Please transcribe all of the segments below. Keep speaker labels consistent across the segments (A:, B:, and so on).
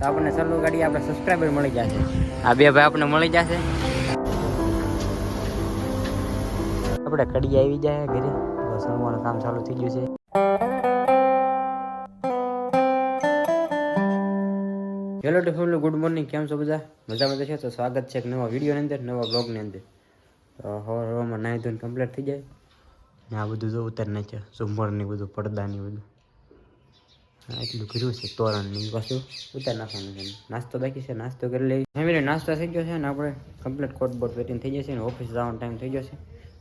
A: તો આપણને સલ્લો ગાડી આપણે સબસ્ક્રાઈબર મળી જશે. આ બે ભાઈ આપણને મળી જશે. આપણે કડી આવી જાય ઘરે તો સણવાનું કામ ચાલુ થઈ ગયું છે. Hello two family, good morning. કેમ છો બધા? મજામાં જશો તો સ્વાગત છે એક નવા વિડીયોની અંદર, નવા બ્લોગની અંદર. તો હવામાં નાહી ધોઈને કમ્પ્લીટ થઈ જાય ને આ બધું જો ઉતારી નાખ્યા, ઝુંમરની બધું, પડદાની બધું એટલું કર્યું છે. તોરણની પાછું ઉતારી નાખવાનું છે. નાસ્તો બાકી છે, નાસ્તો કરી લઈએ. ફેમિલી નાસ્તો થઈ ગયો છે ને આપણે કમ્પ્લીટ કોટ બોટ પેટીને થઈ જશે ને ઓફિસ જવાનો ટાઈમ થઈ ગયો છે.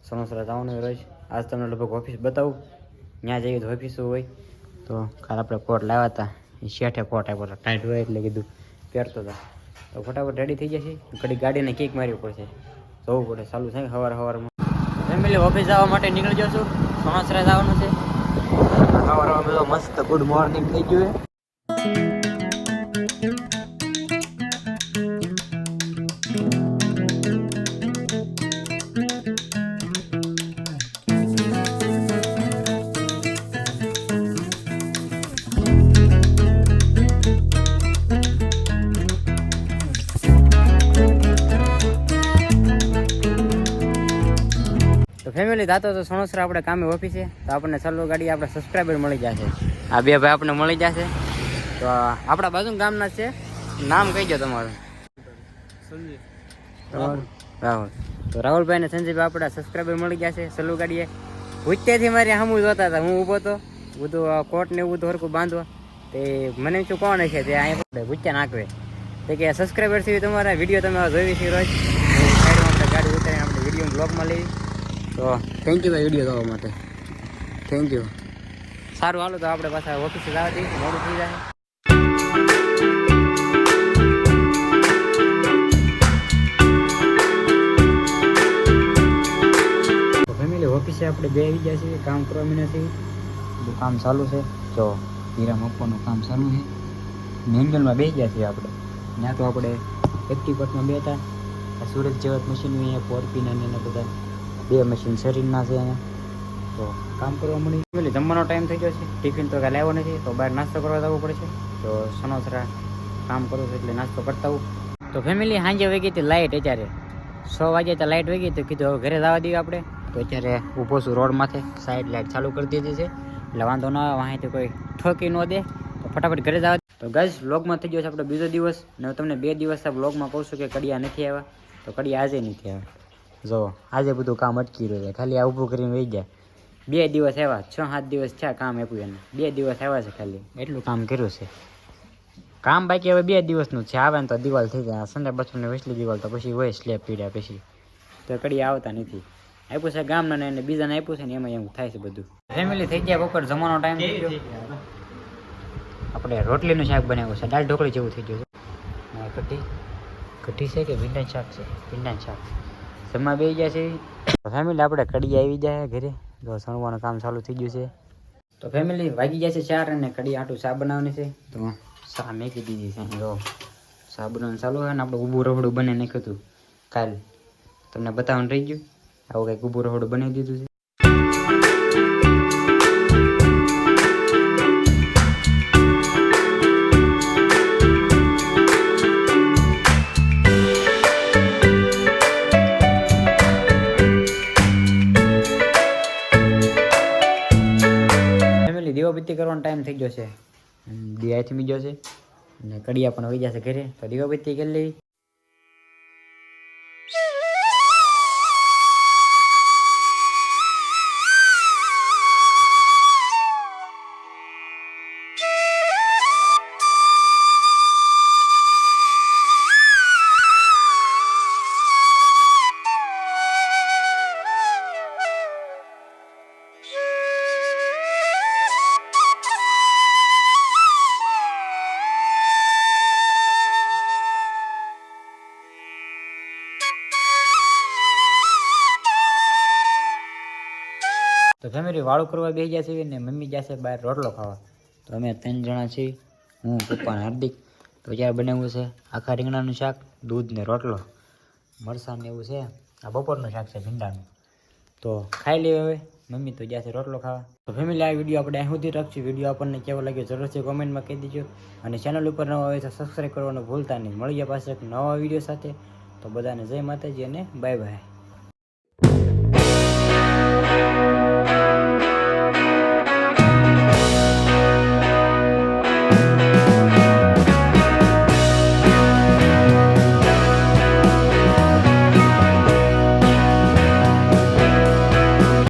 A: સમોસરા જવાનું રોજ. આજ તમને લગભગ ઓફિસ બતાવું. ત્યાં જઈએ તો ઓફિસો હોય. તો કાલ આપણે કોટ લાવ્યા હતા, એ શેઠે કોટ આપ્યો ટાઈટ હોય એટલે કીધું પહેરતો હતા. તો ફટાફટ રેડી થઈ જશે. ઘડી ગાડીને કિક મારવી પડશે, જવું પડે. ચાલુ થાય સવારમાં. ફેમિલી ઓફિસ જવા માટે નીકળી જશું. સણોસરા જવાનું છે. સવારમાં બધો મસ્ત ગુડ મોર્નિંગ થઈ ગયું. તો ફેમિલી દાતો તો સણોસરા આપણે કામે ઓફિસે. તો આપણને સલ્લો ગાડી આપણે સબસ્ક્રાઈબર મળી જશે. આ બે ભાઈ આપણને મળી જશે. તો આપણા બાજુ ગામના છે. નામ કહી દો તમારું. રાહુલ. તો રાહુલભાઈ ને સંજયભાઈ આપણે સબસ્ક્રાઈબર મળી જશે સલ્લો ગાડીએ. ભૂચતેથી મારી સામું જોતા હતા. હું ઊભો હતો બધું કોટ ને એવું બધું હરખું બાંધવા. તે મને શું કોણ છે તે અહીંયા ભૂચા નાખવે તે કે સબસ્ક્રાઈબર થી તમારા વિડીયો તમે જોઈ છે રોજ. સાઈડમાં આપણે ગાડી ઉતારીને આપણે વિડીયો બ્લોગમાં લઈ. તો થેન્ક યુ ભાઈ વિડીયો જોવા માટે. Thank you. સારું હાલો તો આપણે પાછા ઓફિસે જવા દઈએ, મોડું થઈ જાય. તો ફેમિલી ઓફિસે આપણે બે આવી ગયા છીએ. કામ કરવા નથી, બધું કામ ચાલુ છે. જો હીરા મકવાનું કામ ચાલુ છે. મેન્યુઅલમાં બેસી ગયા છીએ આપણે. ત્યાં તો આપણે 80% બેઠા. સુરત જેવા મશીન અહીંયા પોરપીના ને બધા બે મશીન શરીરના છે અહીંયા. તો કામ કરવા મળી. પેલી જમવાનો ટાઈમ થઈ ગયો છે. ટિફિન તો કાલે આવ્યો નથી, તો બહાર નાસ્તો કરવા જવું પડશે. તો સણોસરા કામ કરું છું એટલે નાસ્તો કરતા હોઉં. તો ફેમિલી સાંજે વહી ગઈ હતી લાઇટ. અત્યારે 6 વાગે તો લાઇટ વહી ગઈ. તો કીધું હવે ઘરે જવા દઈએ આપણે. તો અત્યારે ઊભો છું રોડ માથે. સાઈડ લાઇટ ચાલુ કરી દીધી છે એટલે વાંધો ન આવે, વાંથી કોઈ ઠોકી ન દે. તો ફટાફટ ઘરે જવા. તો ગાઈસ વ્લોગમાં થઈ ગયો છે આપણે બીજો દિવસ. ને હું તમને 2 દિવસ આ વ્લોગમાં કહું છું કે કડિયા નથી આવ્યા. તો કડિયા આજે નથી આવ્યા. જો આજે બધું કામ અટકી રહ્યું છે. ખાલી આ ઊભું કરીને વહી ગયા. 2 દિવસ આવ્યા, 6-7 દિવસ થયા કામ આપ્યું એને. 2 દિવસ આવ્યા છે ખાલી, એટલું કામ કર્યું છે. કામ બાકી હવે 2 દિવસનું છે. આવે ને તો દિવાલ થઈ જાય. સંડે બચપને વેચલી દિવાલ તો પછી હોય સ્લેબ પીડ્યા પછી. તો કડિયા આવતા નથી. આપ્યું છે ગામના ને એને બીજાને આપ્યું છે ને એમાં એમ થાય છે બધું. ફેમિલી થઈ ગયા બપોર, જમવાનો ટાઈમ થઈ ગયો. આપણે રોટલીનું શાક બનાવ્યું છે. દાળ ઢોકળી જેવું થઈ ગયું છે. કઢી છે કે ભીંડાનું શાક છે? ભીંડાનું શાક. જમવા બેસી ગયા છે ફેમિલી. આપણે કડી આવી જાય ઘરે. તો સણવાનું કામ ચાલુ થઈ ગયું છે. તો ફેમિલી વાગી ગયા છે 4 અને કડી આટું ચા બનાવવાની છે. તો ચા મેકી દીધી છે. જો ચા બનાવવાનું ચાલુ હોય ને આપણે ઊભું રહોડું બને નાખ્યું હતું કાલ. તમને બતાવવાનું રહી ગયું. આવું કંઈક ઊભું રહોડું બનાવી દીધું છે. દીવાબત્તી કરવાનો ટાઈમ થઈ ગયો છે. દિયા થમી ગયો છે અને કડિયા પણ આવી જશે ઘરે. તો દીવાબત્તી કરી લેવી. તો ફેમિલી વાળું કરવા બેસી ગયા છીએ ને મમ્મી જશે બહાર રોટલો ખાવા. તો અમે 3 જણા છીએ, હું, પપ્પા અને હાર્દિક. તો જ્યારે બનાવ્યું છે આખા રીંગણાનું શાક, દૂધ ને રોટલો, મરસાં ને એવું છે. આ બપોરનું શાક છે ભીંડાનું. તો ખાઈ લઈએ હવે. મમ્મી તો ગયા છે રોટલો ખાવા. તો ફેમિલી આ વિડીયો આપણે અહીં સુધી રાખશું. વિડીયો આપણને કેવો લાગ્યો જરૂરથી કોમેન્ટમાં કહી દીજો. અને ચેનલ ઉપર નવા હોય તો સબસ્ક્રાઈબ કરવાનું ભૂલતા નહીં. મળી ગયા પાછળ એક નવા વિડીયો સાથે. તો બધાને જય માતાજી અને બાય બાય.